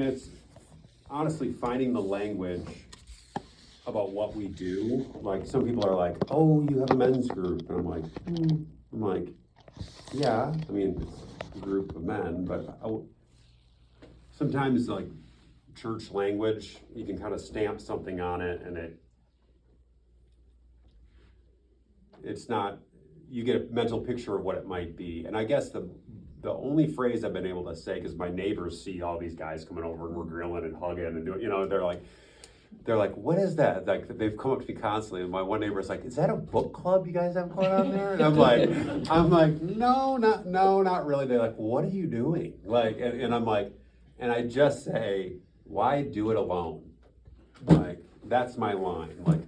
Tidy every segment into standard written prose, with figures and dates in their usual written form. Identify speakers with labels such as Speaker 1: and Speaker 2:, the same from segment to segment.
Speaker 1: It's honestly finding the language about what we do. Like some people are like, "Oh, you have a men's group," and I'm like, yeah. I mean, it's a group of men, but sometimes like church language, you can kind of stamp something on it, and it's not. You get a mental picture of what it might be, and I guess the only phrase I've been able to say, because my neighbors see all these guys coming over and we're grilling and hugging and doing, they're like, what is that? Like they've come up to me constantly, and my one neighbor's like, is that a book club you guys have going on there? And I'm like, no, not really. They're like, what are you doing? Like, and I'm like, and I just say, why do it alone? Like that's my line. Like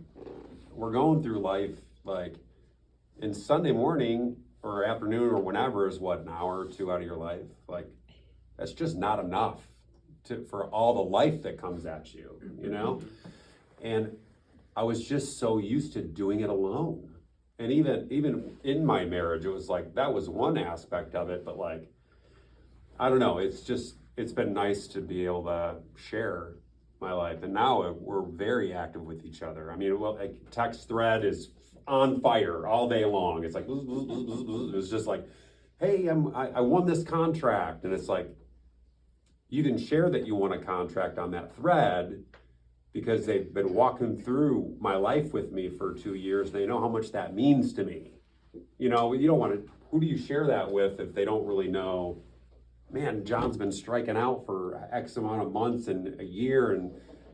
Speaker 1: we're going through life, like, and Sunday morning or afternoon or whenever is what, an hour or two out of your life. Like that's just not enough for all the life that comes at you, you know? And I was just so used to doing it alone. And even in my marriage, it was like, that was one aspect of it, but like, I don't know, it's been nice to be able to share my life. And now we're very active with each other. I mean, well, like text thread is on fire all day long. It's like, it's just like, hey, I won this contract. And it's like, you can share that you won a contract on that thread because they've been walking through my life with me for 2 years. They know how much that means to me. You know, you don't want to, who do you share that with if they don't really know, man, John's been striking out for X amount of months and a year and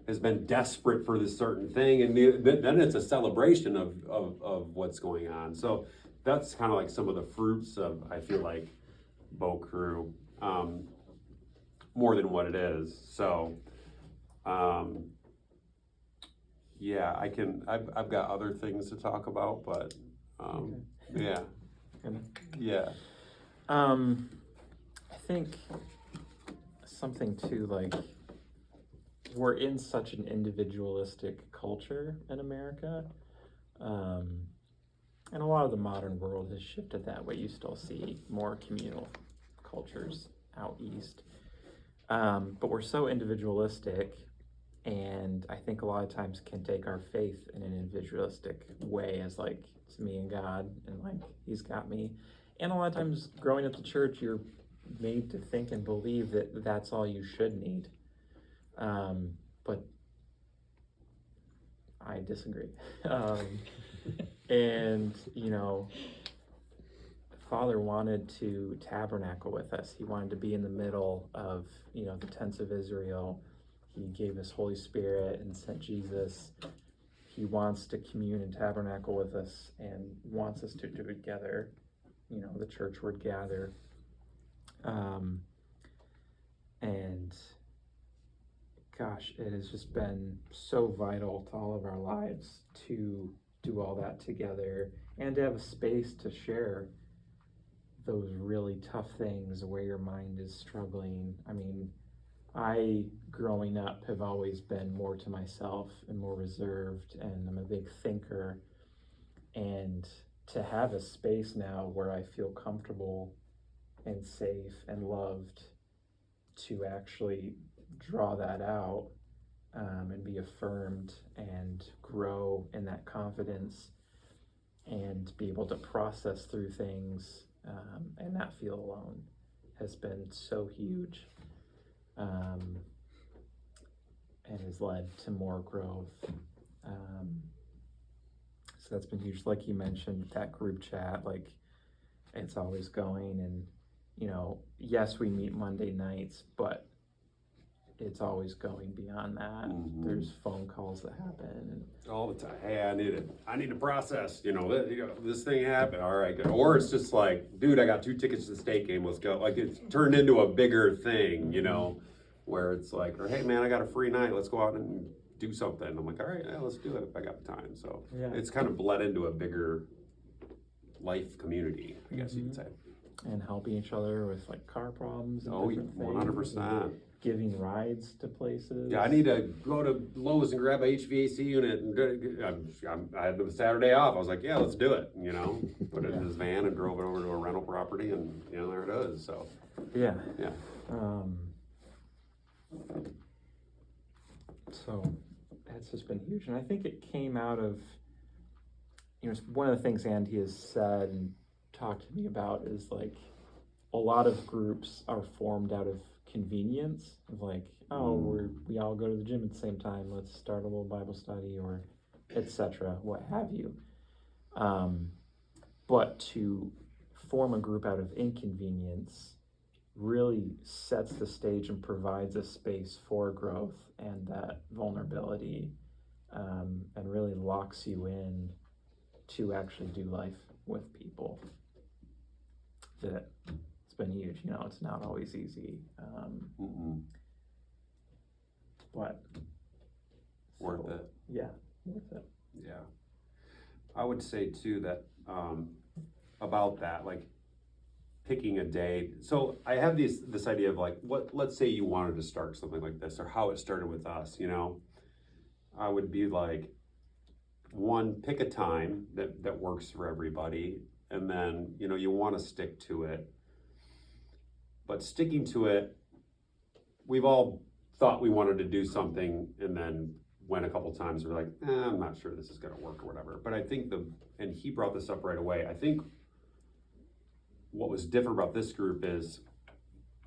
Speaker 1: has been desperate for this certain thing. And then it's a celebration of what's going on. So that's kind of like some of the fruits of, I feel like, Boat Crew. More than what it is. So, yeah, I've got other things to talk about, but, yeah. Yeah.
Speaker 2: I think something too, like, we're in such an individualistic culture in America. And a lot of the modern world has shifted that way. You still see more communal cultures out east. But we're so individualistic, and I think a lot of times can take our faith in an individualistic way as like, it's me and God, and like, he's got me. And a lot of times growing up the church, you're made to think and believe that that's all you should need. But I disagree. And, you know, Father wanted to tabernacle with us. He wanted to be in the middle of, you know, the tents of Israel. He gave us Holy Spirit and sent Jesus. He wants to commune and tabernacle with us and wants us to do it together. You know, the church would gather. And gosh, it has just been so vital to all of our lives to do all that together and to have a space to share those really tough things where your mind is struggling. I mean, I, growing up, have always been more to myself and more reserved, and I'm a big thinker. And to have a space now where I feel comfortable and safe and loved to actually draw that out, and be affirmed and grow in that confidence and be able to process through things, and not feel alone has been so huge, and has led to more growth. So that's been huge. Like you mentioned, that group chat, like, it's always going. And, you know, yes, we meet Monday nights, but it's always going beyond that. Mm-hmm. There's phone calls that happen and
Speaker 1: all the time. Hey, I need to process. This thing happened. All right, good. Or it's just like, dude, I got 2 tickets to the state game. Let's go. Like it's turned into a bigger thing, you know, where it's like, or hey, man, I got a free night. Let's go out and do something. I'm like, all right, yeah, let's do it if I got the time. So yeah. It's kind of bled into a bigger life community, I guess you could say.
Speaker 2: And helping each other with like car problems. And
Speaker 1: 100%.
Speaker 2: Giving rides to places.
Speaker 1: Yeah, I need to go to Lowe's and grab a HVAC unit. And I had the Saturday off. I was like, yeah, let's do it. You know, put it in his van and drove it over to a rental property, and you know, there it is. So
Speaker 2: yeah. So that's just been huge. And I think it came out of, one of the things Andy has said and talked to me about is like a lot of groups are formed out of convenience of like, oh, we all go to the gym at the same time, let's start a little Bible study or etc., what have you. But to form a group out of inconvenience really sets the stage and provides a space for growth and that vulnerability, and really locks you in to actually do life with people. That it's been huge. It's not always easy, but
Speaker 1: Worth it.
Speaker 2: Yeah, worth it.
Speaker 1: Yeah. I would say too that about that, like picking a day. So I have this idea of like, let's say you wanted to start something like this, or how it started with us, I would be like, one, pick a time that works for everybody, and then, you want to stick to it. But sticking to it, we've all thought we wanted to do something and then went a couple times, we're like, I'm not sure this is going to work or whatever. But I think and he brought this up right away, I think what was different about this group is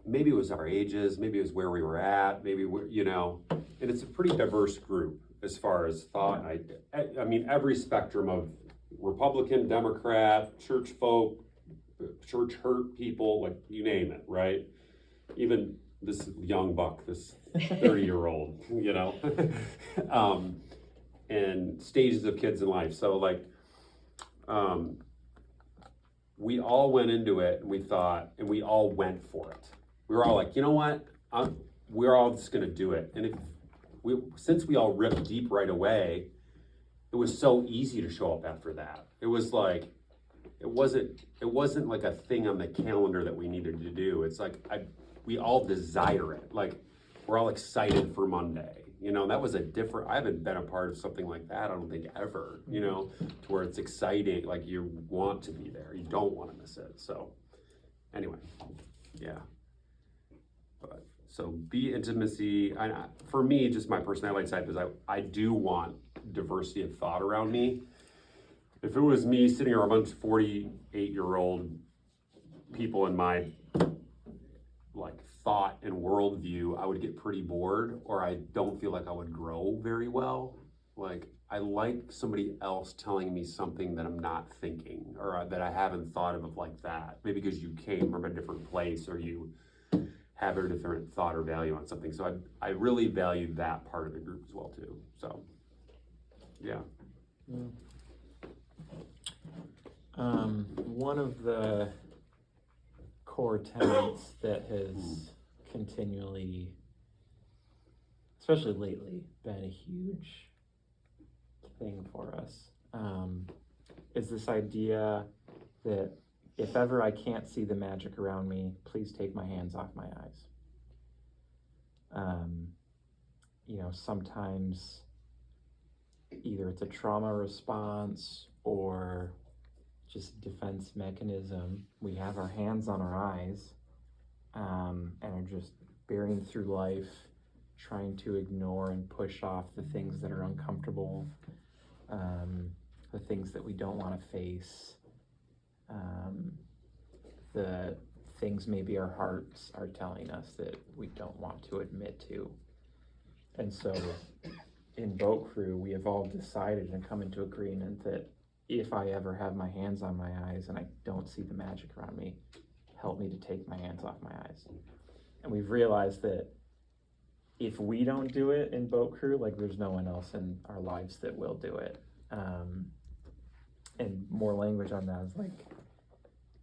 Speaker 1: maybe it was our ages, maybe it was where we were at, maybe and it's a pretty diverse group as far as thought. I mean, every spectrum of Republican, Democrat, church folk, church hurt people, like you name it, right? Even this young buck, this 30-year-old, and stages of kids in life. So like, we all went into it and we thought, and we all went for it. We were all like, you know what? We're all just gonna do it. And since we all ripped deep right away, it was so easy to show up after that. It was like, it wasn't like a thing on the calendar that we needed to do. It's like, we all desire it. Like, we're all excited for Monday. That was I haven't been a part of something like that, I don't think ever, to where it's exciting, like you want to be there, you don't want to miss it. So anyway, yeah. But so be intimacy. For me, just my personality type is I do want diversity of thought around me. If it was me sitting around a bunch of 48-year-old people in my like thought and worldview, I would get pretty bored, or I don't feel like I would grow very well. Like, I like somebody else telling me something that I'm not thinking, or that I haven't thought of like that. Maybe because you came from a different place, or you have a different thought or value on something. So I really value that part of the group as well too. So, yeah.
Speaker 2: One of the core tenets that has continually, especially lately, been a huge thing for us, is this idea that if ever I can't see the magic around me, please take my hands off my eyes. Sometimes either it's a trauma response or just defense mechanism. We have our hands on our eyes, and are just bearing through life, trying to ignore and push off the things that are uncomfortable, the things that we don't want to face, the things maybe our hearts are telling us that we don't want to admit to. And so in Boat Crew, we have all decided and come into agreement that if I ever have my hands on my eyes and I don't see the magic around me, help me to take my hands off my eyes. And we've realized that if we don't do it in Boat Crew, like there's no one else in our lives that will do it. And more language on that is like,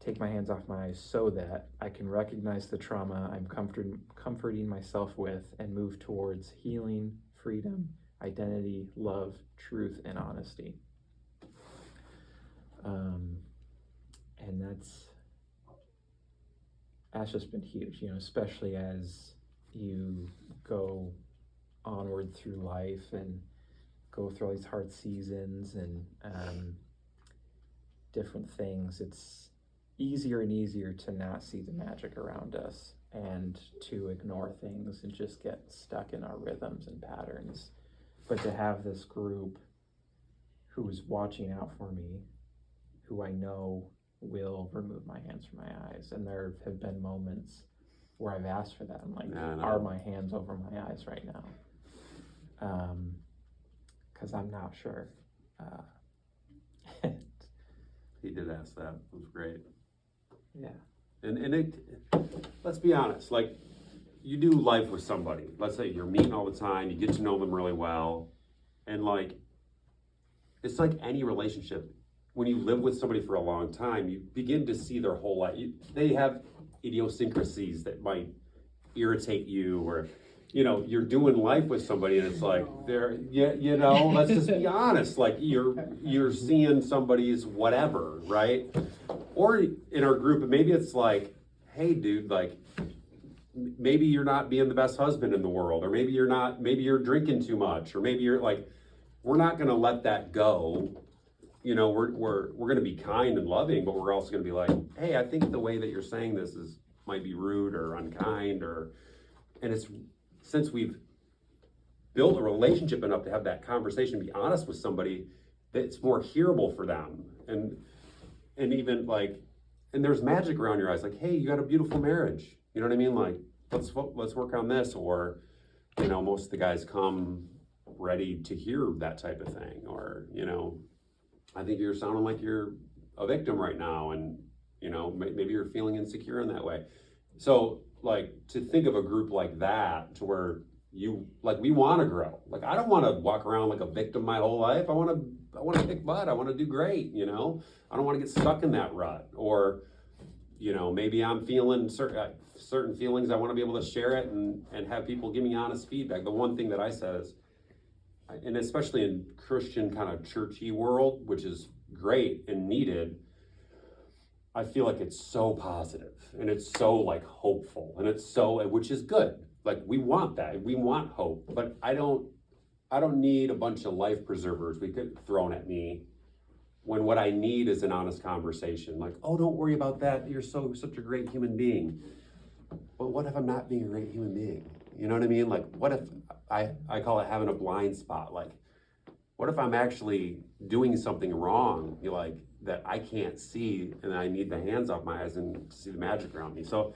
Speaker 2: take my hands off my eyes so that I can recognize the trauma I'm comforting myself with and move towards healing, freedom, identity, love, truth, and honesty. And that's just been huge, especially as you go onward through life and go through all these hard seasons and different things. It's easier and easier to not see the magic around us. and to ignore things and just get stuck in our rhythms and patterns. But to have this group who is watching out for me, who I know will remove my hands from my eyes. And there have been moments where I've asked for that. I'm like, are my hands over my eyes right now? Because I'm not sure.
Speaker 1: He did ask that. It was great.
Speaker 2: Yeah.
Speaker 1: And it, let's be honest, like, you do life with somebody. Let's say you're meeting all the time, you get to know them really well, and like, it's like any relationship. When you live with somebody for a long time, you begin to see their whole life. They have idiosyncrasies that might irritate you, or, you know, you're doing life with somebody and it's like, let's just be honest. Like, you're seeing somebody's whatever, right? Or in our group, maybe it's like, hey dude, like, maybe you're not being the best husband in the world, or maybe you're drinking too much, or maybe you're like, we're not gonna let that go. You know, we're gonna be kind and loving, but we're also gonna be like, hey, I think the way that you're saying this might be rude or unkind, and it's, since we've built a relationship enough to have that conversation, be honest with somebody, that it's more hearable for them. And even like, and there's magic around your eyes, like, hey, you got a beautiful marriage. You know what I mean? Like, let's work on this. Or, you know, most of the guys come ready to hear that type of thing. Or, you know, I think you're sounding like you're a victim right now, and, you know, maybe you're feeling insecure in that way. So, like, to think of a group like that, to where we want to grow. Like, I don't want to walk around like a victim my whole life. I want to kick butt. I want to do great, you know? I don't want to get stuck in that rut. Or, you know, maybe I'm feeling certain feelings. I want to be able to share it and have people give me honest feedback. The one thing that I said is, and especially in Christian kind of churchy world, which is great and needed, I feel like it's so positive and it's so like hopeful, and it's so, which is good. Like, we want that. We want hope, but I don't need a bunch of life preservers we get thrown at me, when what I need is an honest conversation. Like, oh, don't worry about that. You're such a great human being. But what if I'm not being a great human being? You know what I mean? Like, what if I call it having a blind spot? Like, what if I'm actually doing something wrong, like, that I can't see, and I need the hands off my eyes and to see the magic around me? So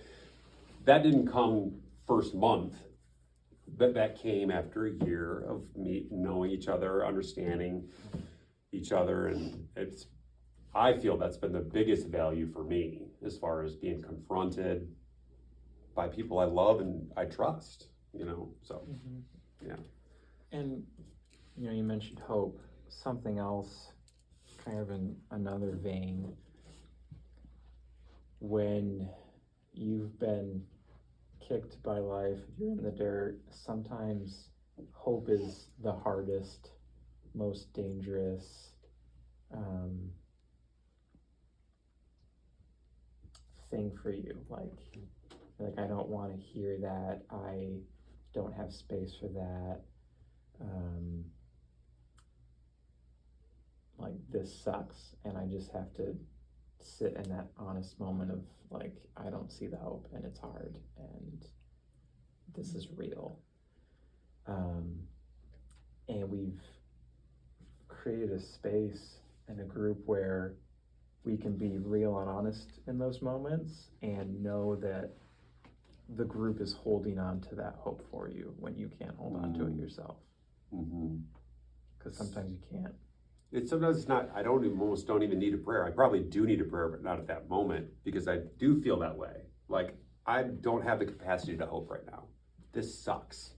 Speaker 1: that didn't come first month, but that came after a year of knowing each other, understanding each other, and I feel that's been the biggest value for me, as far as being confronted by people I love and I trust, you know, so, yeah.
Speaker 2: And, you know, you mentioned hope. Something else, kind of in another vein, when you've been kicked by life, you're in the dirt, sometimes hope is the hardest, most dangerous thing for you. Like, I don't want to hear that. I don't have space for that. Like, this sucks, and I just have to sit in that honest moment of, like, I don't see the hope, and it's hard, and this is real. And we've created a space and a group where we can be real and honest in those moments, and know that the group is holding on to that hope for you when you can't hold on to it yourself. Because sometimes you can't.
Speaker 1: Sometimes it's not, I almost don't even need a prayer. I probably do need a prayer, but not at that moment, because I do feel that way. Like, I don't have the capacity to hope right now. This sucks.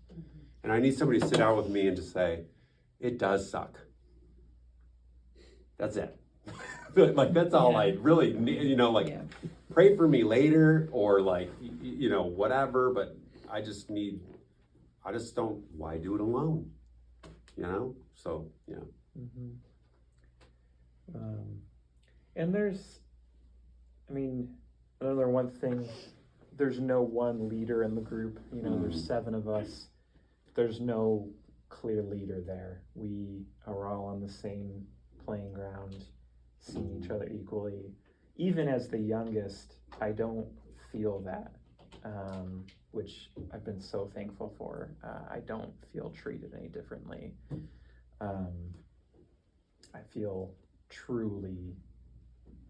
Speaker 1: And I need somebody to sit down with me and just say, it does suck. That's it. Like, that's all I really need, you know, like, pray for me later, or like, you know, whatever, but I just don't, why do it alone? You know? So, yeah.
Speaker 2: And there's, I mean, another one thing, there's no one leader in the group. You know, there's 7 of us. There's no clear leader there. We are all on the same playing ground, seeing each other equally. Even as the youngest, I don't feel that. which I've been so thankful for. I don't feel treated any differently. I feel truly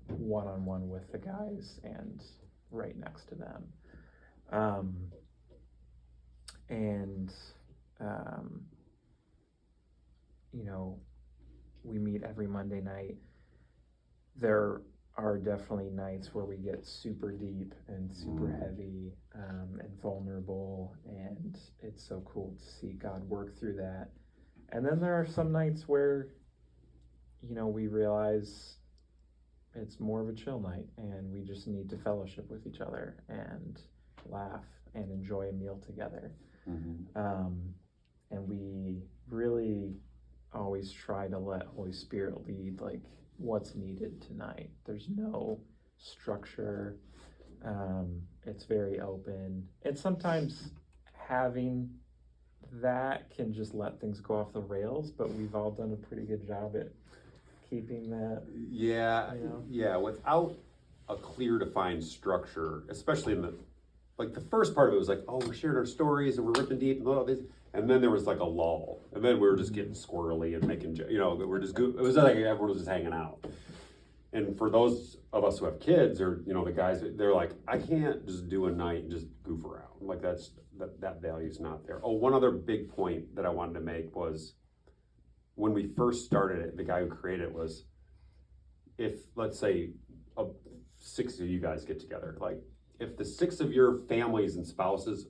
Speaker 2: one-on-one with the guys and right next to them. You know, we meet every Monday night. There are definitely nights where we get super deep and super heavy, and vulnerable, and it's so cool to see God work through that. And then there are some nights where, you know, we realize it's more of a chill night and we just need to fellowship with each other and laugh and enjoy a meal together. And we really always try to let Holy Spirit lead, like, what's needed tonight. There's no structure. It's very open. And sometimes having that can just let things go off the rails, but we've all done a pretty good job at keeping that.
Speaker 1: Yeah,
Speaker 2: You know?
Speaker 1: yeah. Without a clear defined structure, especially in the first part of it was like, oh, we're sharing our stories and we're ripping deep and all this, and then there was like a lull, and then we were just getting squirrely and making, we're just it was like everyone was just hanging out. And for those of us who have kids, or the guys, they're like, I can't just do a night and just goof around. Like that value's not there. Oh, one other big point that I wanted to make was, when we first started it, the guy who created it was, if let's say 6 of you guys get together, like if the 6 of your families and spouses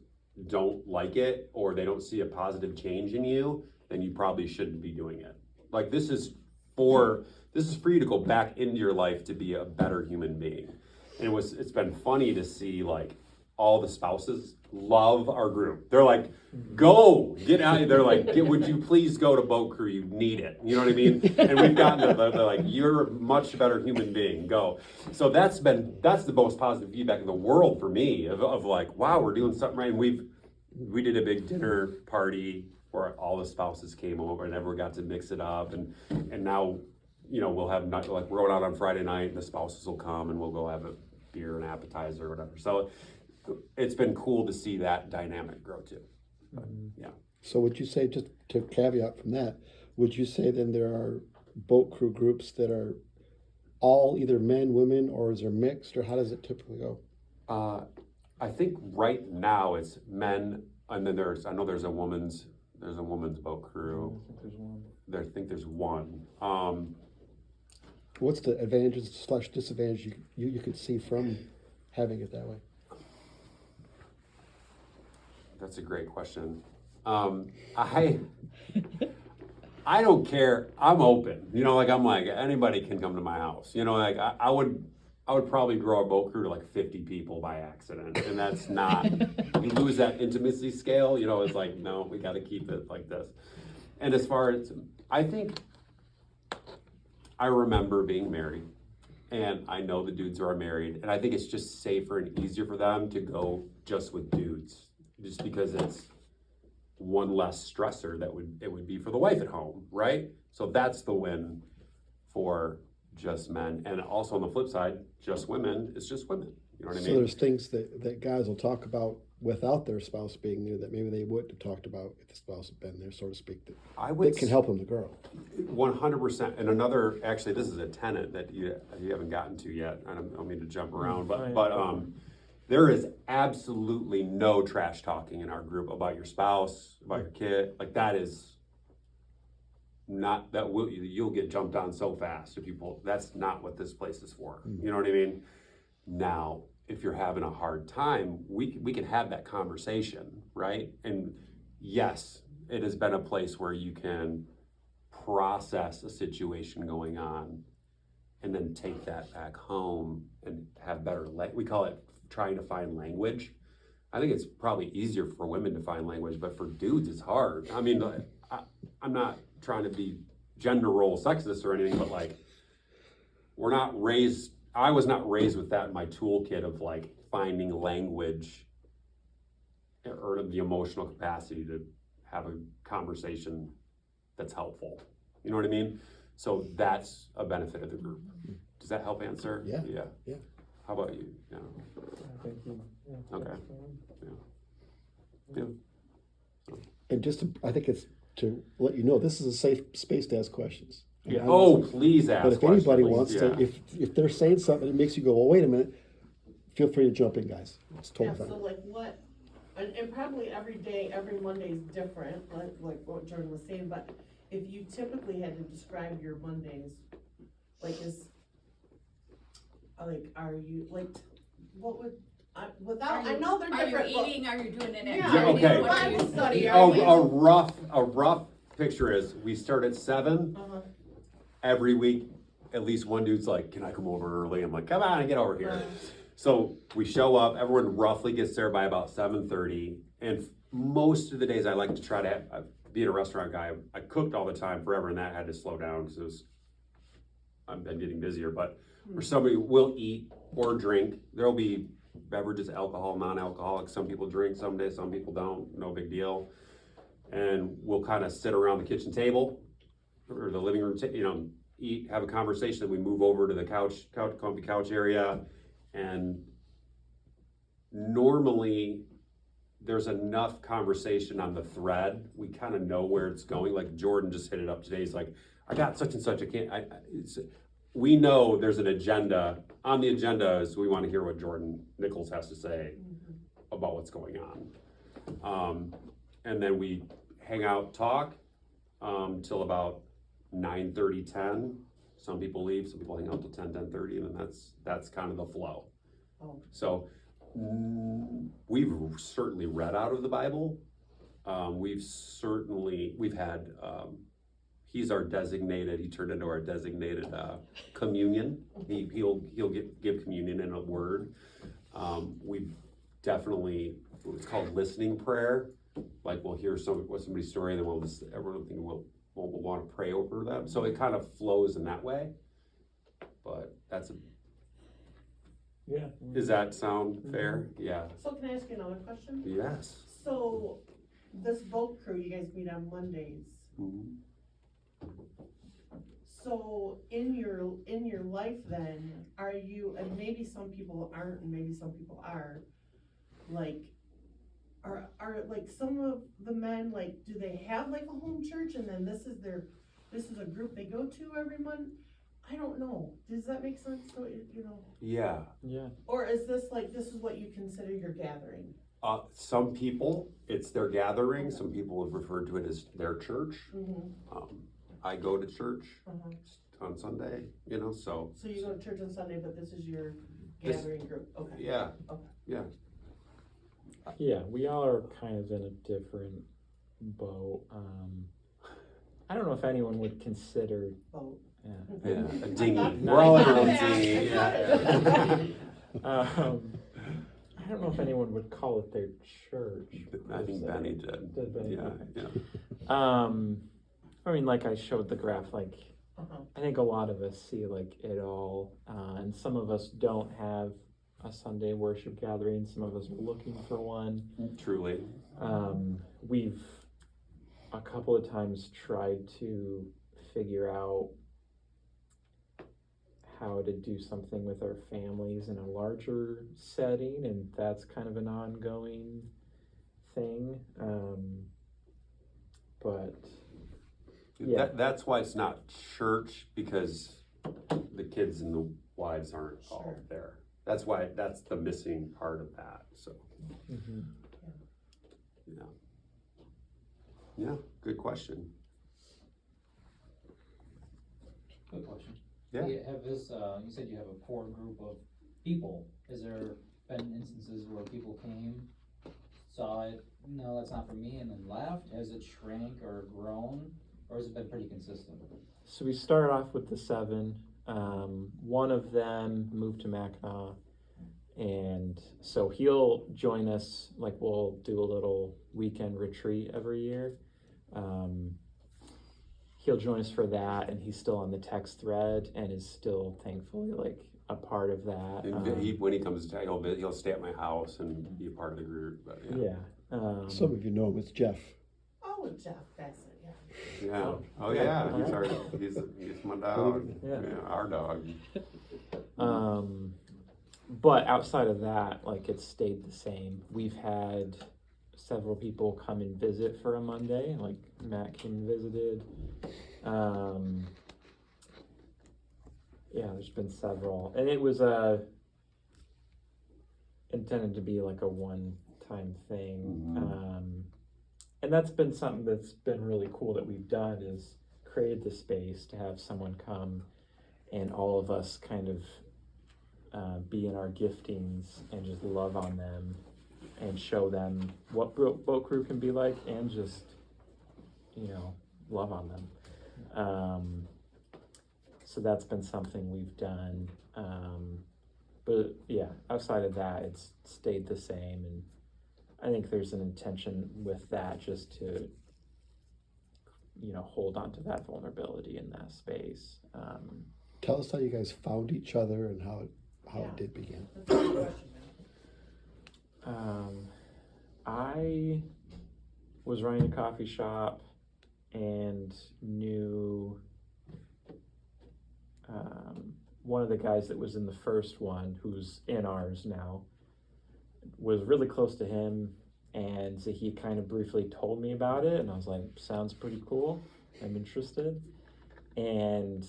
Speaker 1: don't like it, or they don't see a positive change in you, then you probably shouldn't be doing it. Like this is for you to go back into your life to be a better human being. And it's been funny to see, like, all the spouses love our group. They're like, go, get out. They're like, would you please go to Boat Crew? You need it. You know what I mean? And we've gotten to, they're like, you're a much better human being. Go. So that's the most positive feedback in the world for me of like, wow, we're doing something right. And we did a big dinner party where all the spouses came over and everyone got to mix it up. And now, we'll have we're going out on Friday night and the spouses will come and we'll go have a beer and appetizer or whatever. So it's been cool to see that dynamic grow too. But, yeah.
Speaker 3: So would you say, just to caveat from that, would you say then there are Boat Crew groups that are all either men, women, or is there mixed, or how does it typically go?
Speaker 1: I think right now it's men, and then there's a woman's Boat Crew. I think there's one.
Speaker 3: What's the advantages / disadvantage you could see from having it that way?
Speaker 1: That's a great question. I don't care. I'm open. I'm like, anybody can come to my house. Like I would probably grow a Boat Crew to like 50 people by accident, and that's not. You lose that intimacy scale. It's like, no, we got to keep it like this. And as far as, I remember being married, and I know the dudes who are married, and I think it's just safer and easier for them to go just with dudes, just because it's one less stressor it would be for the wife at home, right? So that's the win for just men. And also on the flip side, just women, it's just women. You know what I mean?
Speaker 3: So there's things that guys will talk about without their spouse being there that maybe they wouldn't have talked about if the spouse had been there, so to speak, that can help them to grow.
Speaker 1: 100%. And another, actually, this is a tenet that you haven't gotten to yet. I don't mean to jump around, but there is absolutely no trash talking in our group about your spouse, about your kid. Like that is not, you'll get jumped on so fast if that's not what this place is for. You know what I mean? Now, if you're having a hard time, we can have that conversation, right? And yes, it has been a place where you can process a situation going on and then take that back home and have better, we call it trying to find language. I think it's probably easier for women to find language, but for dudes, it's hard. I mean, I'm not trying to be gender role sexist or anything, but like, I was not raised with that in my toolkit of like finding language or the emotional capacity to have a conversation that's helpful. You know what I mean? So that's a benefit of the group. Does that help answer?
Speaker 3: Yeah.
Speaker 1: How about you? Yeah.
Speaker 2: I think
Speaker 1: Okay.
Speaker 3: And just to, I think it's to let you know, this is a safe space to ask questions.
Speaker 2: Yeah.
Speaker 3: I'm
Speaker 1: Oh,
Speaker 3: not-
Speaker 1: please ask
Speaker 3: But if
Speaker 1: questions,
Speaker 3: anybody
Speaker 1: please.
Speaker 3: wants
Speaker 1: Yeah.
Speaker 3: to, if they're saying something that makes you go, well, wait a minute, feel free to jump in, guys. It's
Speaker 4: Yeah,
Speaker 3: totally
Speaker 4: so
Speaker 3: fine.
Speaker 4: like what, and probably every day, every Monday is different, like what Jordan was saying, but if you typically had to describe your Mondays, like are you, like, what would, without, I know they're
Speaker 5: Are
Speaker 4: different,
Speaker 5: you
Speaker 4: but.
Speaker 5: eating, are you doing an
Speaker 4: Yeah,
Speaker 5: activity?
Speaker 1: are you doing
Speaker 5: What are you
Speaker 4: Bible study?
Speaker 5: doing?
Speaker 4: Are
Speaker 1: Oh,
Speaker 4: you-
Speaker 1: a rough picture is we start at 7
Speaker 4: Uh-huh.
Speaker 1: every week. At least one dude's like, "Can I come over early?" I'm like, "Come on, get over here." So we show up. Everyone roughly gets there by about 7:30, and most of the days I like to try to have, being a restaurant guy, I cooked all the time forever, and that had to slow down because I've been getting busier. But for somebody will eat or drink, there'll be beverages, alcohol, non-alcoholic. Some people drink some days, some people don't. No big deal. And we'll kind of sit around the kitchen table or the living room, eat, have a conversation. Then we move over to the comfy couch area, and normally there's enough conversation on the thread. We kind of know where it's going. Like Jordan just hit it up today. He's like, "I got such and such. I can't." We know there's an agenda. On the agenda is we want to hear what Jordan Nichols has to say about what's going on. And then we hang out, talk till about 9:30, 10. Some people leave, some people hang out till 10, 10:30, and then that's kind of the flow.
Speaker 4: Oh.
Speaker 1: So we've certainly read out of the Bible. We've had, he's our designated, he turned into our designated communion. He'll give communion in a word. We've definitely, it's called listening prayer. Like we'll hear somebody's story, and then everyone will want to pray over them. So it kind of flows in that way. But
Speaker 2: Yeah.
Speaker 1: does that sound fair? Yeah.
Speaker 4: So can I ask you another question?
Speaker 1: Yes.
Speaker 4: So, this boat crew, you guys meet on Mondays.
Speaker 1: Mhm.
Speaker 4: So in your life then, are you, and maybe some people aren't and maybe some people are, like, are like some of the men, like, do they have like a home church and then this is a group they go to every month? I don't know. Does that make sense? So,
Speaker 1: Yeah.
Speaker 2: Yeah.
Speaker 4: or is this like, this is what you consider your gathering?
Speaker 1: Some people, it's their gathering. Some people have referred to it as their church.
Speaker 4: Mm-hmm.
Speaker 1: I go to church
Speaker 4: Uh-huh.
Speaker 1: on Sunday, so.
Speaker 4: So you go to church on Sunday, but this is your
Speaker 1: This-
Speaker 4: gathering group, okay.
Speaker 1: Yeah.
Speaker 4: Okay.
Speaker 1: Yeah.
Speaker 2: Yeah, we all are kind of in a different boat. I don't know if anyone would consider.
Speaker 4: Boat.
Speaker 2: Yeah.
Speaker 1: Yeah. A dinghy.
Speaker 4: thought-
Speaker 1: We're all in our own
Speaker 4: I thought-
Speaker 1: dinghy.
Speaker 4: I thought-
Speaker 2: I don't know if anyone would call it their church.
Speaker 1: I think Benny did.
Speaker 2: Did Benny?
Speaker 1: Yeah. Yeah.
Speaker 2: I mean, like I showed the graph, like
Speaker 4: Uh-huh.
Speaker 2: I think a lot of us see like it all, and some of us don't have a Sunday worship gathering. Some of us are looking for one.
Speaker 1: Truly.
Speaker 2: We've a couple of times tried to figure out how to do something with our families in a larger setting, and that's kind of an ongoing thing. But yeah.
Speaker 1: That's why it's not church, because the kids and the wives aren't all
Speaker 4: Sure.
Speaker 1: there. That's why, that's the missing part of that, so, yeah. Yeah, good question.
Speaker 6: Good question.
Speaker 1: Yeah.
Speaker 6: You have this, you said you have a core group of people. Has there been instances where people came, saw it, no, that's not for me, and then left? Has it shrank or grown, or has it been pretty consistent?
Speaker 2: So we started off with the 7. One of them moved to Mackinac, and so he'll join us. Like we'll do a little weekend retreat every year. He'll join us for that, and he's still on the text thread and is still thankfully like a part of that.
Speaker 1: And when he comes to town, he'll stay at my house and be a part of the group, but yeah.
Speaker 2: Yeah.
Speaker 3: Some of you know him, it's Jeff.
Speaker 4: Oh, Jeff Bassett, yeah.
Speaker 1: Yeah. Oh
Speaker 2: Yeah.
Speaker 1: yeah. He's my dog.
Speaker 2: Yeah.
Speaker 1: Our dog.
Speaker 2: but outside of that, like it's stayed the same. We've had several people come and visit for a Monday, like Matt came and visited. Yeah, there's been several, and it was intended to be like a one-time thing. And that's been something that's been really cool that we've done, is created the space to have someone come and all of us kind of be in our giftings and just love on them and show them what boat crew can be like, and just, you know, love on them. So that's been something we've done. But yeah, outside of that, it's stayed the same, and I think there's an intention with that, just to, you know, hold on to that vulnerability in that space.
Speaker 3: Tell us how you guys found each other and how
Speaker 4: Yeah.
Speaker 3: it did begin.
Speaker 4: That's a good question, man.
Speaker 2: I was running a coffee shop and knew one of the guys that was in the first one, who's in ours now, was really close to him, and so he kind of briefly told me about it, and I was like, sounds pretty cool, I'm interested. And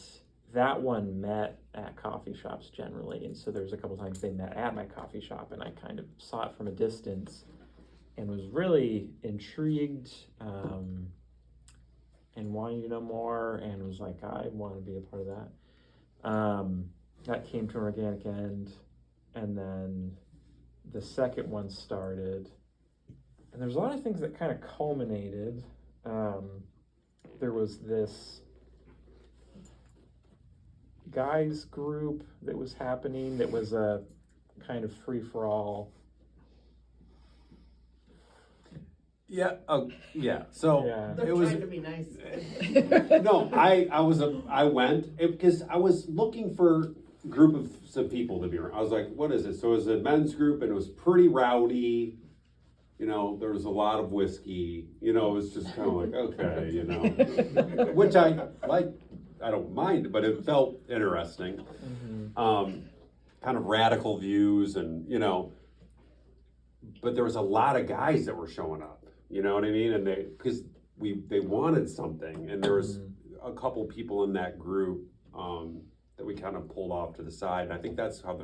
Speaker 2: that one met at coffee shops generally, and so there was a couple times they met at my coffee shop, and I kind of saw it from a distance and was really intrigued, and wanting to know more, and was like, I want to be a part of that. That came to an organic end, and then the second one started, and there's a lot of things that kind of culminated. There was this guys group that was happening that was a kind of free-for-all.
Speaker 1: Yeah, yeah, so.
Speaker 2: Yeah.
Speaker 4: They're
Speaker 1: It was-
Speaker 4: trying to be nice.
Speaker 1: No, I went, because I was looking for a group of some people to be around. I was like, what is it? So it was a men's group, and it was pretty rowdy. You know, there was a lot of whiskey. You know, it was just kind of like, okay, you know. Which I like, I don't mind, but it felt interesting. Kind of radical views, and, you know, but there was a lot of guys that were showing up. You know what I mean? And they wanted something, and there was a couple people in that group that we kind of pulled off to the side, and I think that's how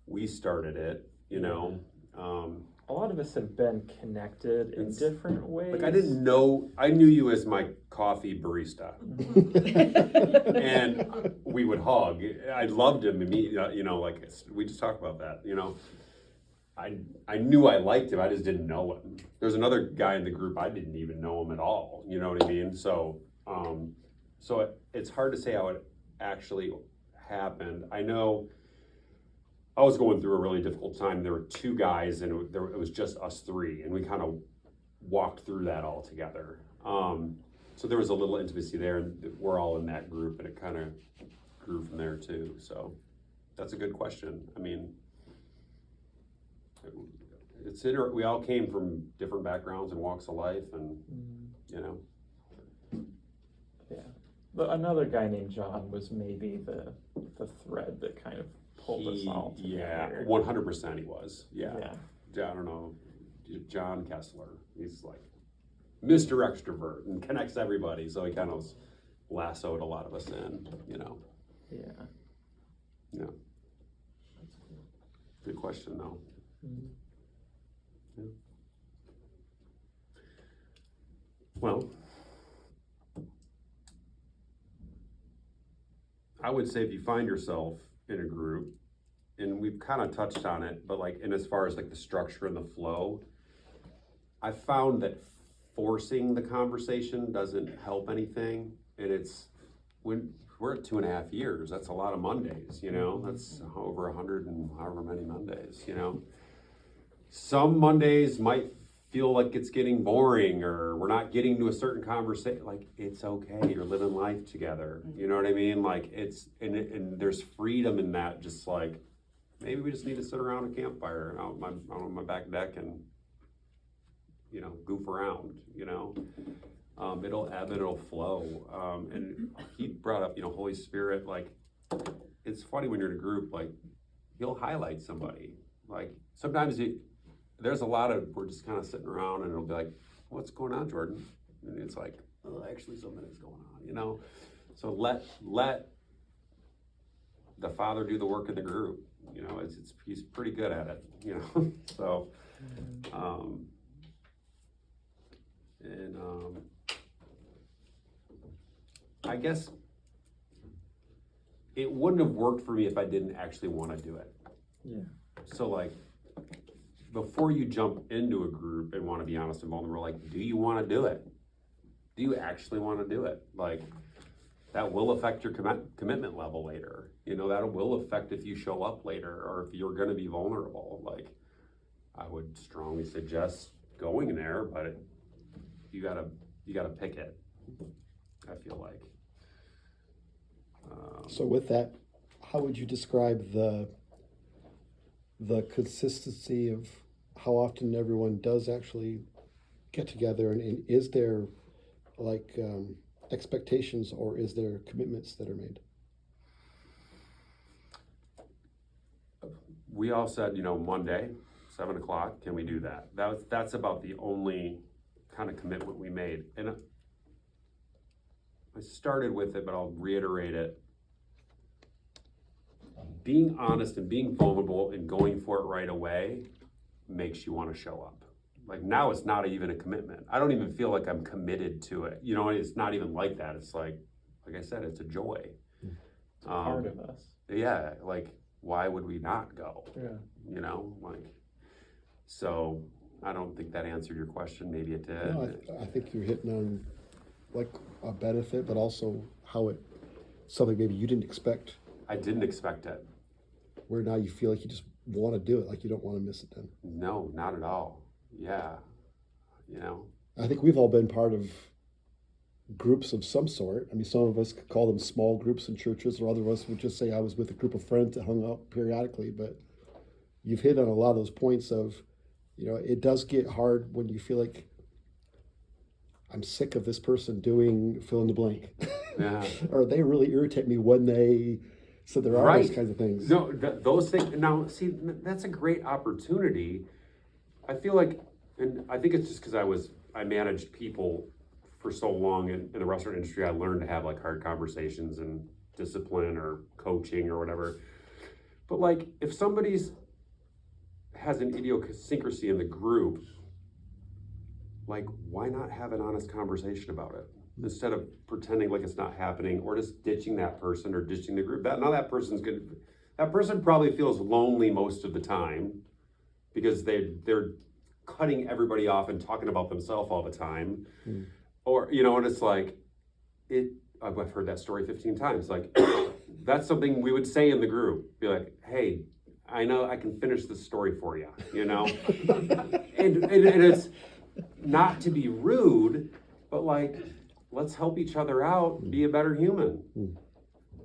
Speaker 1: we started it, you know.
Speaker 2: A lot of us have been connected in
Speaker 1: It's-
Speaker 2: different ways.
Speaker 1: Like, I knew you as my coffee barista, and we would hug. I loved him, and you know, like, we just talked about that, you know. I knew I liked him, I just didn't know him. There's another guy in the group, I didn't even know him at all, you know what I mean? So, it's hard to say how it actually happened. I know I was going through a really difficult time. There were two guys, and it was just us three, and we kind of walked through that all together. So there was a little intimacy there, and we're all in that group, and it kind of grew from there too. So that's a good question. I mean, we all came from different backgrounds and walks of life, and you know.
Speaker 2: Yeah. But another guy named John was maybe the thread that kind of pulled us all together.
Speaker 1: 100% he was. Yeah.
Speaker 2: Yeah.
Speaker 1: I don't know, John Kessler. He's like Mr. Extrovert and connects everybody. So he kind of lassoed a lot of us in, you know.
Speaker 2: Yeah.
Speaker 1: Yeah. Good question though. Yeah. Well, I would say if you find yourself in a group, and we've kind of touched on it, but like, in as far as like the structure and the flow, I found that forcing the conversation doesn't help anything. And when we're at 2.5 years, that's a lot of Mondays, you know, that's over 100 and however many Mondays, you know. Some Mondays might feel like it's getting boring, or we're not getting to a certain conversation. Like, it's okay, you're living life together, you know what I mean? Like, and there's freedom in that. Just like, maybe we just need to sit around a campfire out on my back deck and, you know, goof around, you know. It'll ebb and it'll flow. And he brought up, you know, Holy Spirit. Like, it's funny when you're in a group, like, he'll highlight somebody. Like sometimes there's a lot of, we're just kind of sitting around and it'll be like, what's going on, Jordan? And it's like, oh, actually something is going on, you know? So let the father do the work in the group, you know, he's pretty good at it, you know? So, I guess it wouldn't have worked for me if I didn't actually want to do it.
Speaker 2: Yeah.
Speaker 1: So like, before you jump into a group and want to be honest and vulnerable, like, do you want to do it? Do you actually want to do it? Like, that will affect your commitment level later. You know, that will affect if you show up later or if you're going to be vulnerable. Like, I would strongly suggest going there, but you gotta pick it. I feel like.
Speaker 3: So with that, how would you describe the consistency of how often everyone does actually get together, and is there like expectations or is there commitments that are made?
Speaker 1: We all said, you know, Monday, 7 o'clock, can we do that? That's about the only kind of commitment we made. And I started with it, but I'll reiterate it. Being honest and being vulnerable and going for it right away makes you want to show up. Like now it's not even a commitment. I don't even feel like I'm committed to it. You know, it's not even like that. It's like I said, it's a joy.
Speaker 2: It's part of us.
Speaker 1: Yeah, like why would we not go?
Speaker 2: Yeah.
Speaker 1: You know, like, so I don't think that answered your question. Maybe it did.
Speaker 3: No, I think you're hitting on like a benefit, but also how something maybe you didn't expect,
Speaker 1: I didn't expect it.
Speaker 3: where now you feel like you just want to do it, like you don't want to miss it then.
Speaker 1: No, not at all. Yeah. You know,
Speaker 3: I think we've all been part of groups of some sort. I mean, some of us could call them small groups in churches, or other of us would just say I was with a group of friends that hung out periodically. But you've hit on a lot of those points of, you know, it does get hard when you feel like I'm sick of this person doing fill in the blank.
Speaker 1: yeah.
Speaker 3: Or they really irritate me when they, so there are those
Speaker 1: Right.
Speaker 3: kinds of things.
Speaker 1: No, those things. Now, see, that's a great opportunity. I feel like, and I think it's just because I managed people for so long in the restaurant industry. I learned to have like hard conversations and discipline or coaching or whatever. But like, if somebody's has an idiosyncrasy in the group, like, why not have an honest conversation about it instead of pretending like it's not happening or just ditching that person or ditching the group? That person's good. That person probably feels lonely most of the time because they're cutting everybody off and talking about themselves all the time. Or, you know, and it's like, I've heard that story 15 times. Like, that's something we would say in the group. Be like, hey, I know I can finish this story for you, you know? and it's not to be rude, but like, let's help each other out, be a better human.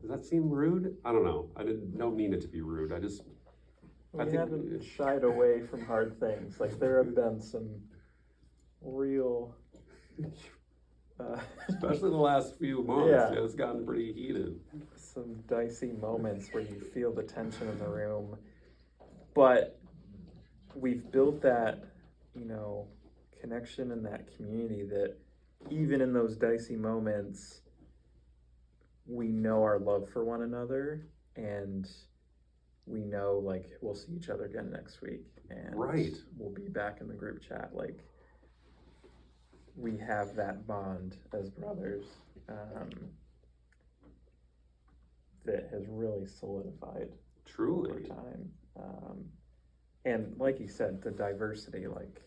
Speaker 1: Does that seem rude? I don't know. I don't mean it to be rude.
Speaker 2: We haven't shied away from hard things. Like there have been some real,
Speaker 1: especially the last few months,
Speaker 2: Yeah.
Speaker 1: it's gotten pretty heated.
Speaker 2: some dicey moments where you feel the tension in the room. But we've built that, you know, connection in that community that even in those dicey moments, we know our love for one another and we know like we'll see each other again next week and
Speaker 1: Right.
Speaker 2: we'll be back in the group chat. Like we have that bond as brothers that has really solidified over
Speaker 1: Truly.
Speaker 2: time. And like you said, the diversity, like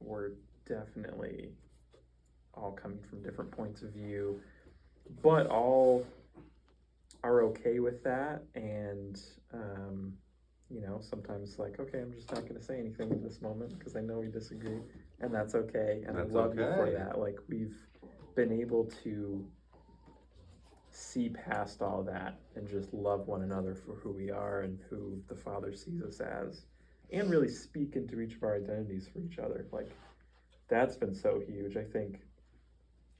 Speaker 2: we're definitely all coming from different points of view, but all are okay with that. And, you know, sometimes like, okay, I'm just not going to say anything in this moment because I know we disagree, and that's okay. And
Speaker 1: That's
Speaker 2: I love you for
Speaker 1: okay.
Speaker 2: that. Like we've been able to see past all that and just love one another for who we are and who the Father sees us as, and really speak into each of our identities for each other. Like that's been so huge. I think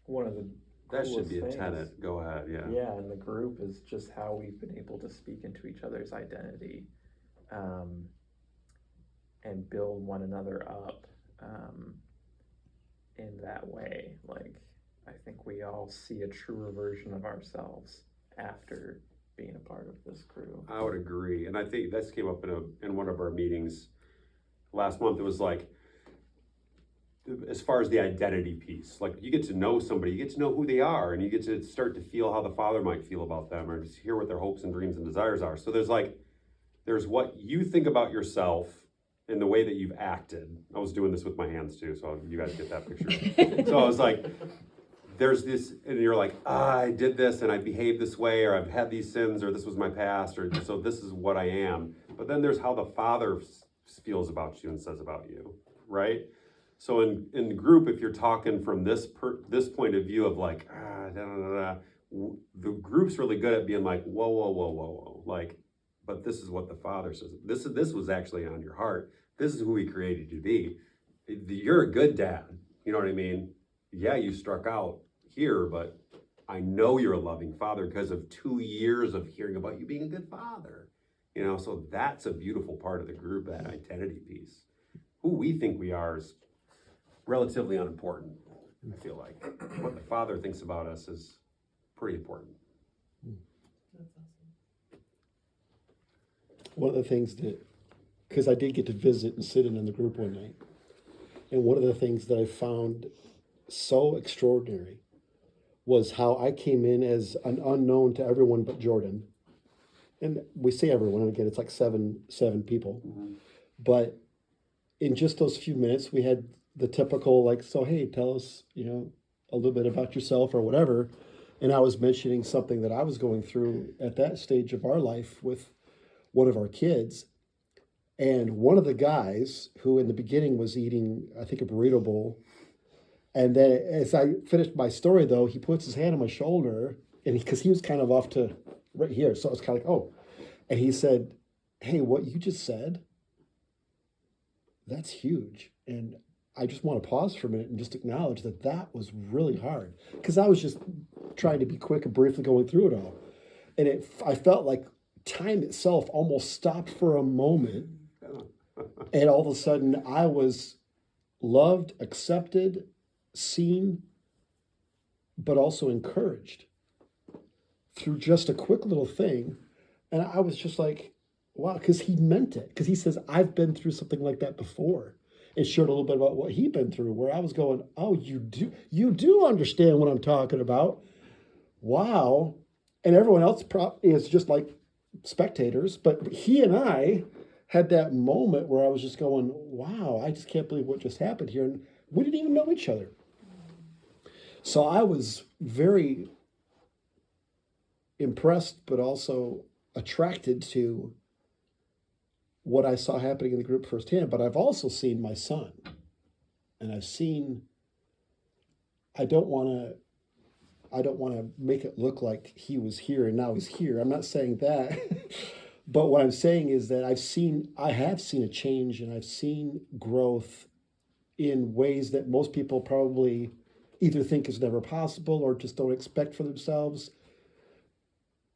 Speaker 2: one of the
Speaker 1: That should
Speaker 2: coolest
Speaker 1: be a
Speaker 2: things-
Speaker 1: tenet. Go ahead, yeah.
Speaker 2: Yeah, and the group is just how we've been able to speak into each other's identity and build one another up in that way. Like, I think we all see a truer version of ourselves after being a part of this crew.
Speaker 1: I would agree, and I think this came up in one of our meetings last month. It was like, as far as the identity piece, like you get to know somebody, you get to know who they are, and you get to start to feel how the Father might feel about them, or just hear what their hopes and dreams and desires are. So there's what you think about yourself and the way that you've acted. I was doing this with my hands too, so you guys get that picture. So I was like, there's this, and you're like, I did this and I behaved this way, or I've had these sins, or this was my past, or so this is what I am. But then there's how the Father feels about you and says about you, right? So in the group, if you're talking from this point of view of like, the group's really good at being like, whoa, like, but this is what the Father says. This was actually on your heart. This is who He created you to be. You're a good dad. You know what I mean? Yeah, you struck out here, but I know you're a loving father because of 2 years of hearing about you being a good father. You know, so that's a beautiful part of the group, that identity piece. Who we think we are is relatively unimportant, I feel like. What the Father thinks about us is pretty important.
Speaker 4: That's awesome.
Speaker 3: One of the things that, because I did get to visit and sit in the group one night, and one of the things that I found so extraordinary was how I came in as an unknown to everyone but Jordan. And we say everyone, and again, it's like seven people.
Speaker 1: Mm-hmm.
Speaker 3: But in just those few minutes, we had the typical, like, so, hey, tell us, a little bit about yourself or whatever. And I was mentioning something that I was going through at that stage of our life with one of our kids. And one of the guys who in the beginning was eating, I think, a burrito bowl. And then as I finished my story, though, he puts his hand on my shoulder, and because he was kind of off to right here. So I was kind of like, oh. And he said, hey, what you just said, that's huge. And I just want to pause for a minute and just acknowledge that that was really hard. Because I was just trying to be quick and briefly going through it all. And I felt like time itself almost stopped for a moment. And all of a sudden, I was loved, accepted, seen, but also encouraged through just a quick little thing. And I was just like, wow, because he meant it. Because he says, I've been through something like that before. And shared a little bit about what he'd been through, where I was going, oh, you do understand what I'm talking about. Wow. And everyone else is just like spectators. But he and I had that moment where I was just going, wow, I just can't believe what just happened here. And we didn't even know each other. So I was very impressed, but also attracted to what I saw happening in the group firsthand. But I've also seen my son. And I've seen, I don't want to make it look like he was here and now he's here. I'm not saying that. But what I'm saying is that I have seen a change, and I've seen growth in ways that most people probably either think is never possible or just don't expect for themselves.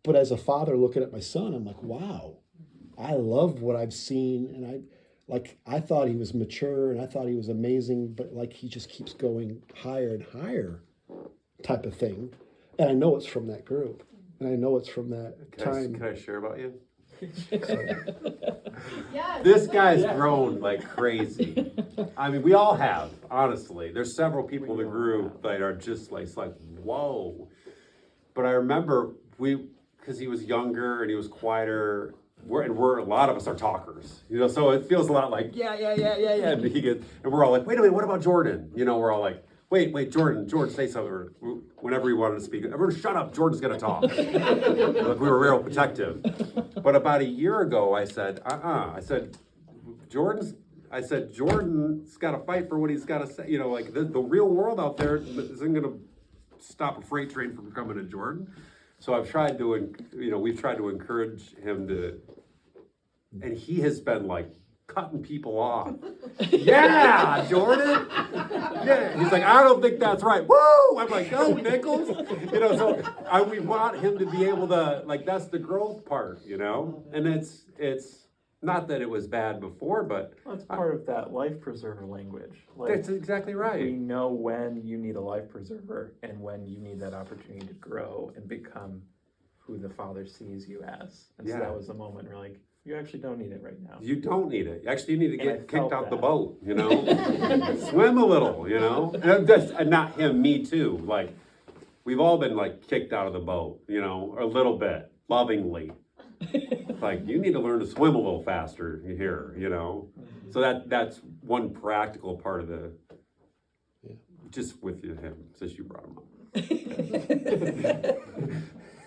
Speaker 3: But as a father looking at my son, I'm like, wow, I love what I've seen. And I thought he was mature and I thought he was amazing, but like he just keeps going higher and higher type of thing. And I know it's from that group. And I know it's from that time.
Speaker 1: Can I share about you?
Speaker 4: Yes.
Speaker 1: This guy's grown like crazy. I mean, we all have, honestly. There's several people in the group that are just like, it's like, whoa. But I remember because he was younger and he was quieter, we're a lot of us are talkers, so it feels a lot like, yeah. And we're all like, wait a minute, what about Jordan? We're all like, wait, Jordan, say something. Or whenever we wanted to speak, everyone shut up, Jordan's gonna talk. Like we were real protective. But about a year ago, I said, I said, Jordan's got to fight for what he's got to say. Like the real world out there isn't gonna stop a freight train from coming to Jordan. So we've tried to encourage him to, and he has been like cutting people off. Yeah, Jordan. Yeah, he's like, I don't think that's right. Woo! I'm like, go, Nichols. We want him to be able to, like, that's the growth part, and it's Not that it was bad before, but
Speaker 2: Well, it's part of that life preserver language.
Speaker 1: that's exactly
Speaker 2: We
Speaker 1: right.
Speaker 2: know when you need a life preserver and when you need that opportunity to grow and become who the Father sees you as. And so
Speaker 1: Yeah.
Speaker 2: that was a moment where like, you actually don't need it right now.
Speaker 1: You don't need it. Actually, you need to
Speaker 2: And I
Speaker 1: get
Speaker 2: felt
Speaker 1: kicked out the
Speaker 2: that.
Speaker 1: boat, you know? Swim a little, you know? And that's, and not him, me too. Like, we've all been like kicked out of the boat, you know, a little bit, lovingly. Like, you need to learn to swim a little faster here, you know? So that's one practical part of the,
Speaker 3: Yeah.
Speaker 1: just with him, since you brought him up.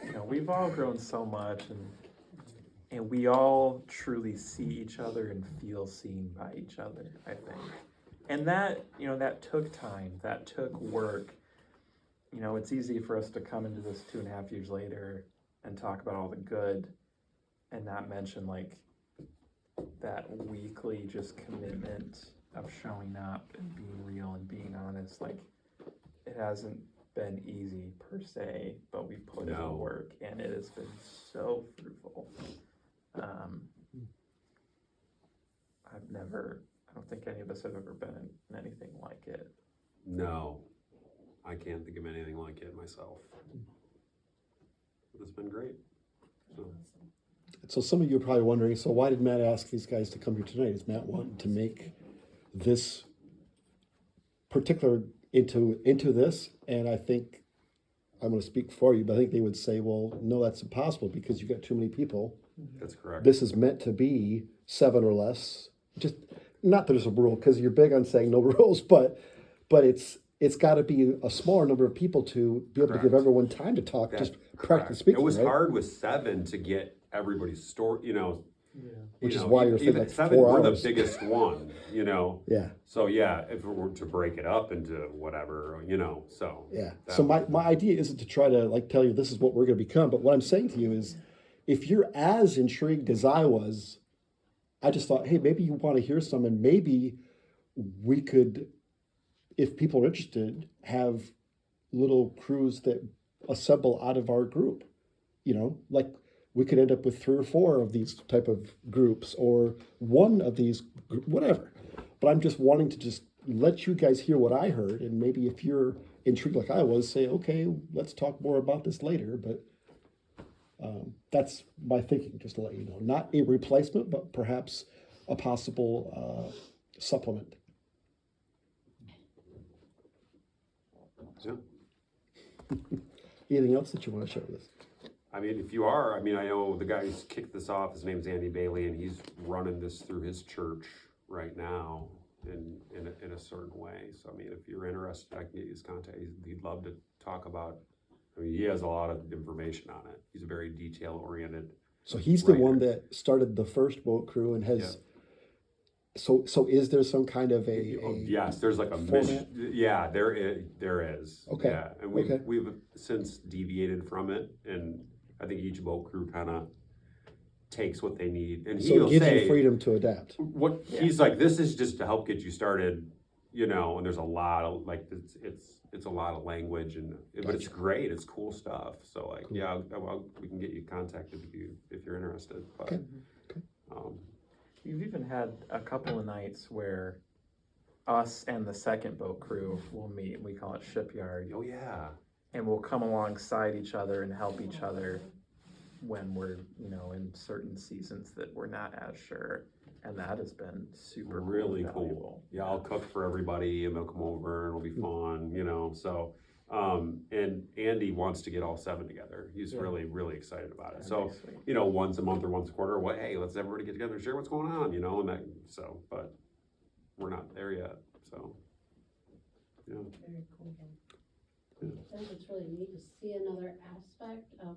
Speaker 2: You know, we've all grown so much and we all truly see each other and feel seen by each other, I think. And that, you know, that took time, that took work. You know, it's easy for us to come into this 2.5 years later and talk about all the good and not mention like that weekly just commitment of showing up and being real and being honest. Like, it hasn't been easy per se, but we put in the
Speaker 1: No.
Speaker 2: work and it has been so fruitful. I don't think any of us have ever been in anything like it.
Speaker 1: No, I can't think of anything like it myself. It's been great. So,
Speaker 3: So some of you are probably wondering, so why did Matt ask these guys to come here tonight? Is Matt wanting to make this particular into this? And I think, I'm gonna speak for you, but I think they would say, well, no, that's impossible because you've got too many people.
Speaker 1: that's correct.
Speaker 3: This is meant to be 7 or less. Just, not that there's a rule, because you're big on saying no rules, but it's gotta be a smaller number of people to be able to give
Speaker 1: Correct.
Speaker 3: everyone time to talk,
Speaker 1: That's
Speaker 3: just practice speaking,
Speaker 1: It was
Speaker 3: right?
Speaker 1: hard with 7 to get everybody's story, you know.
Speaker 3: Which
Speaker 1: you
Speaker 3: is
Speaker 1: know,
Speaker 3: why you're
Speaker 1: even
Speaker 3: thinking like
Speaker 1: 7,
Speaker 3: 4
Speaker 1: we're
Speaker 3: hours.
Speaker 1: the biggest one, you know.
Speaker 3: Yeah.
Speaker 1: So yeah, if it were to break it up into whatever, you know, so.
Speaker 3: Yeah.
Speaker 1: that
Speaker 3: So my
Speaker 1: would-
Speaker 3: idea isn't to try to like tell you this is what we're going to become, but what I'm saying to you is, if you're as intrigued as I was, I just thought, hey, maybe you want to hear some, and maybe we could, if people are interested, have little crews that assemble out of our group. You know, like we could end up with 3 or 4 of these type of groups, or one of these, whatever. But I'm just wanting to just let you guys hear what I heard, and maybe if you're intrigued like I was, say, okay, let's talk more about this later. But that's my thinking, just to let you know. Not a replacement, but perhaps a possible supplement.
Speaker 1: Yeah.
Speaker 3: Anything else that you want to share with us?
Speaker 1: I mean, if you are, I mean, I know the guy who's kicked this off, his name's Andy Bailey, and he's running this through his church right now in a certain way. So, I mean, if you're interested, I can get his contact. He'd love to talk about, I mean, he has a lot of information on it. He's a very detail oriented.
Speaker 3: So he's the
Speaker 1: Right.
Speaker 3: one that started the first boat crew and has. So is there some kind of a
Speaker 1: Yes, there's like a
Speaker 3: format?
Speaker 1: mission. Yeah, there is.
Speaker 3: Okay,
Speaker 1: Yeah, and
Speaker 3: okay.
Speaker 1: we've since deviated from it, and I think each boat crew kind of takes what they need, and
Speaker 3: so
Speaker 1: he'll
Speaker 3: it gives
Speaker 1: say
Speaker 3: you freedom to adapt.
Speaker 1: what he's like. This is just to help get you started, you know. And there's a lot of like it's a lot of language, and but it's
Speaker 3: Gotcha.
Speaker 1: great. It's cool stuff. So like,
Speaker 3: Cool.
Speaker 1: yeah, we can get you contacted if you're interested. But,
Speaker 3: Okay, okay.
Speaker 2: You've even had a couple of nights where us and the second boat crew will meet, we call it shipyard,
Speaker 1: Oh yeah.
Speaker 2: and we'll come alongside each other and help each other when we're, you know, in certain seasons that we're not as sure. And that has been super cool
Speaker 1: Really
Speaker 2: and
Speaker 1: cool.
Speaker 2: valuable.
Speaker 1: Yeah, I'll cook for everybody and they'll come over and it'll be fun, you know. So, and Andy wants to get all 7 together. He's
Speaker 2: Yeah.
Speaker 1: really excited about it.
Speaker 2: That'd
Speaker 1: So,
Speaker 2: be sweet.
Speaker 1: you know, once a month or once a quarter, well, hey, let's everybody get together and share what's going on, you know, and that, so, but we're not there yet, so. Yeah,
Speaker 4: Very cool.
Speaker 5: I think it's really neat to see another aspect of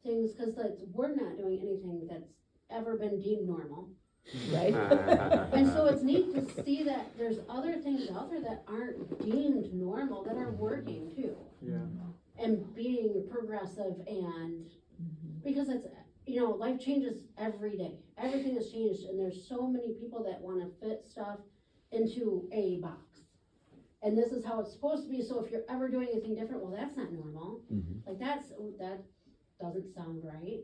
Speaker 5: things, because we're not doing anything that's ever been deemed normal, right? And so it's neat to see that there's other things out there that aren't deemed normal that are working too,
Speaker 2: Yeah.
Speaker 5: and being progressive, and because it's, you know, life changes every day. Everything has changed, and there's so many people that want to fit stuff into a box. And this is how it's supposed to be, so if you're ever doing anything different, well, that's not normal.
Speaker 3: Mhm.
Speaker 5: Like that doesn't sound right.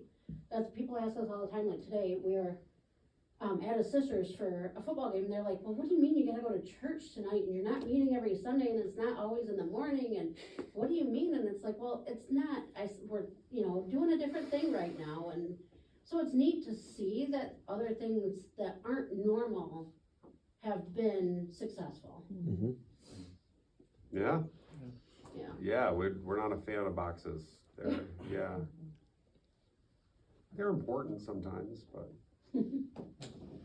Speaker 5: That's, people ask us all the time, like today, at a sister's for a football game. They're like, well, what do you mean you gotta go to church tonight and you're not meeting every Sunday and it's not always in the morning, and what do you mean? And it's like, well, it's not, we're, doing a different thing right now, and so it's neat to see that other things that aren't normal have been successful.
Speaker 3: Mm-hmm.
Speaker 1: Yeah,
Speaker 5: Yeah.
Speaker 1: yeah, we're not a fan of boxes. Yeah. They're important sometimes,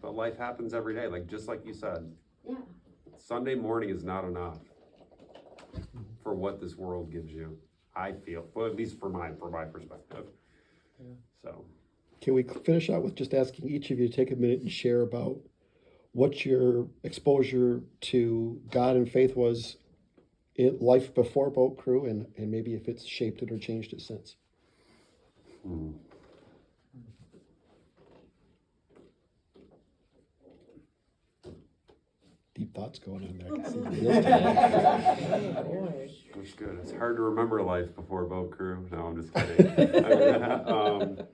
Speaker 1: but life happens every day, just like you said.
Speaker 5: Yeah.
Speaker 1: Sunday morning is not enough for what this world gives you, I feel, well, at least from my perspective.
Speaker 2: Yeah.
Speaker 1: So,
Speaker 3: Can we finish out with just asking each of you to take a minute and share about what your exposure to God and faith was in life before Boat Crew, and maybe if it's shaped it or changed it since? Deep thoughts going on there. I can see the wheels turning.
Speaker 1: that's good. It's hard to remember life before Boat Crew. No, I'm just kidding.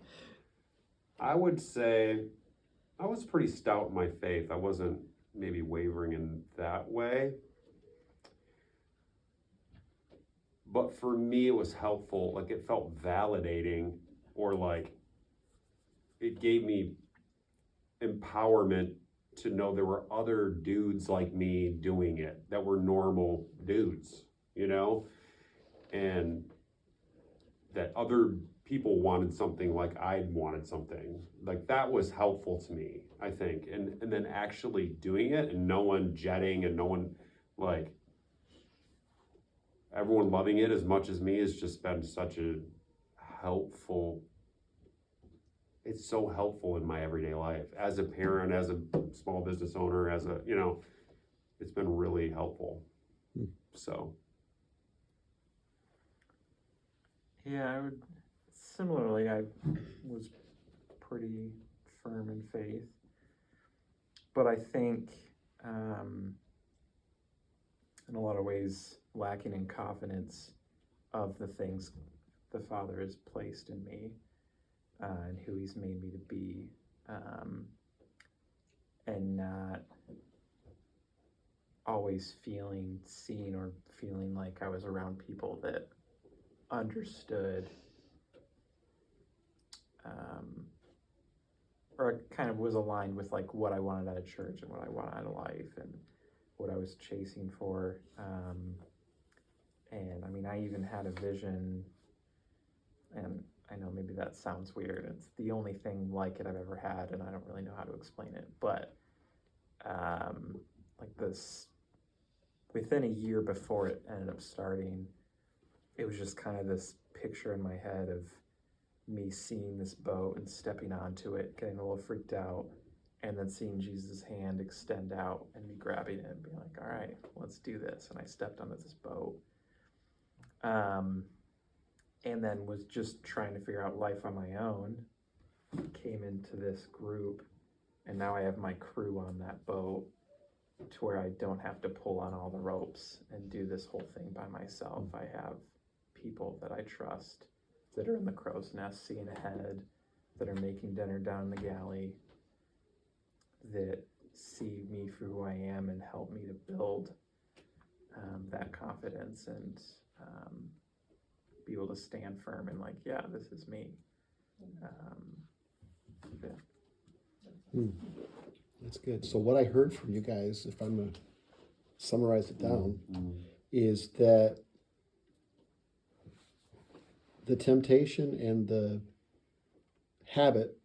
Speaker 1: I would say I was pretty stout in my faith. I wasn't maybe wavering in that way. But for me, it was helpful. It felt validating, or it gave me empowerment to know there were other dudes like me doing it that were normal dudes, and that other people wanted something like I wanted something. That was helpful to me, I think. And then actually doing it, and no one jetting, and no one everyone loving it as much as me, has just been such a helpful. It's so helpful in my everyday life as a parent, as a small business owner, as a, it's been really helpful. So.
Speaker 2: Yeah, I would, similarly, I was pretty firm in faith, but I think, in a lot of ways, lacking in confidence of the things the Father has placed in me, and who He's made me to be, and not always feeling seen or feeling like I was around people that understood, or kind of was aligned with what I wanted out of church and what I wanted out of life and what I was chasing for. And I mean, I even had a vision, and I know maybe that sounds weird. It's the only thing like it I've ever had, and I don't really know how to explain it, but this, within a year before it ended up starting, it was just kind of this picture in my head of me seeing this boat and stepping onto it, getting a little freaked out, and then seeing Jesus' hand extend out and me grabbing it and being like, all right, let's do this. And I stepped onto this boat. And then was just trying to figure out life on my own, came into this group, and now I have my crew on that boat to where I don't have to pull on all the ropes and do this whole thing by myself. I have people that I trust that are in the crow's nest seeing ahead, that are making dinner down the galley, that see me for who I am and help me to build that confidence and be able to stand firm and yeah, this is me.
Speaker 3: That's good. So what I heard from you guys, if I'm going to summarize it down, is that the temptation and the habit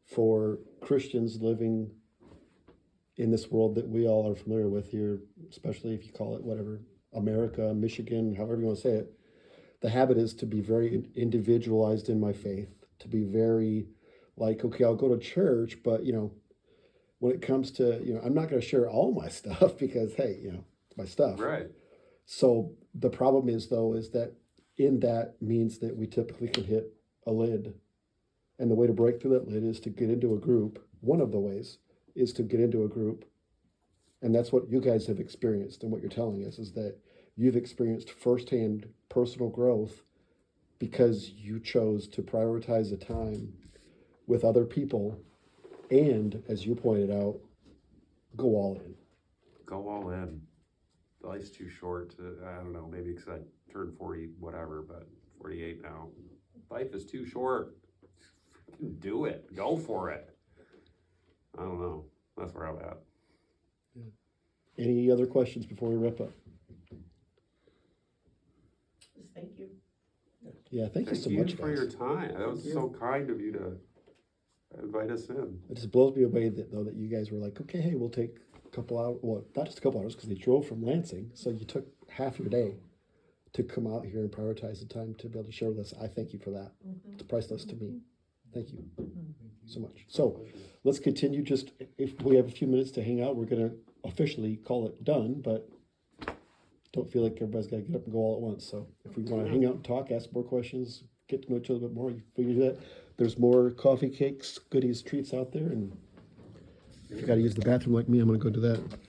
Speaker 3: for Christians living in this world that we all are familiar with here, especially if you call it whatever, America, Michigan, however you want to say it, the habit is to be very individualized in my faith, to be very okay, I'll go to church, but when it comes to, I'm not going to share all my stuff because, hey, it's my stuff.
Speaker 1: Right.
Speaker 3: So the problem is that in that means that we typically can hit a lid. And the way to break through that lid is to get into a group. One of the ways is to get into a group. And that's what you guys have experienced. And what you're telling us is that you've experienced firsthand personal growth because you chose to prioritize a time with other people and as you pointed out, go all in.
Speaker 1: Go all in. Life's too short to, I don't know, maybe because I turned 40, whatever, but 48 now. Life is too short. Do it. Go for it. I don't know. That's where I'm at.
Speaker 3: Any other questions before we wrap up?
Speaker 4: Just thank you.
Speaker 3: Yeah, thank you so
Speaker 1: Thank
Speaker 3: much,
Speaker 1: you for
Speaker 3: guys.
Speaker 1: your time. That was
Speaker 3: Thank
Speaker 1: so kind of you to invite us in.
Speaker 3: It just blows me away that though that you guys were like, okay, hey, we'll take a couple hours. Well, not just a couple hours because they drove from Lansing, so you took half your day to come out here and prioritize the time to be able to share with us. I thank you for that. It's priceless to me. Thank you so much. So let's continue. Just if we have a few minutes to hang out, we're gonna officially call it done, but don't feel like everybody's got to get up and go all at once. So if we want to hang out and talk, ask more questions, get to know each other a bit more, you can do that. There's more coffee, cakes, goodies, treats out there, and if you got to use the bathroom like me, I'm gonna go do that.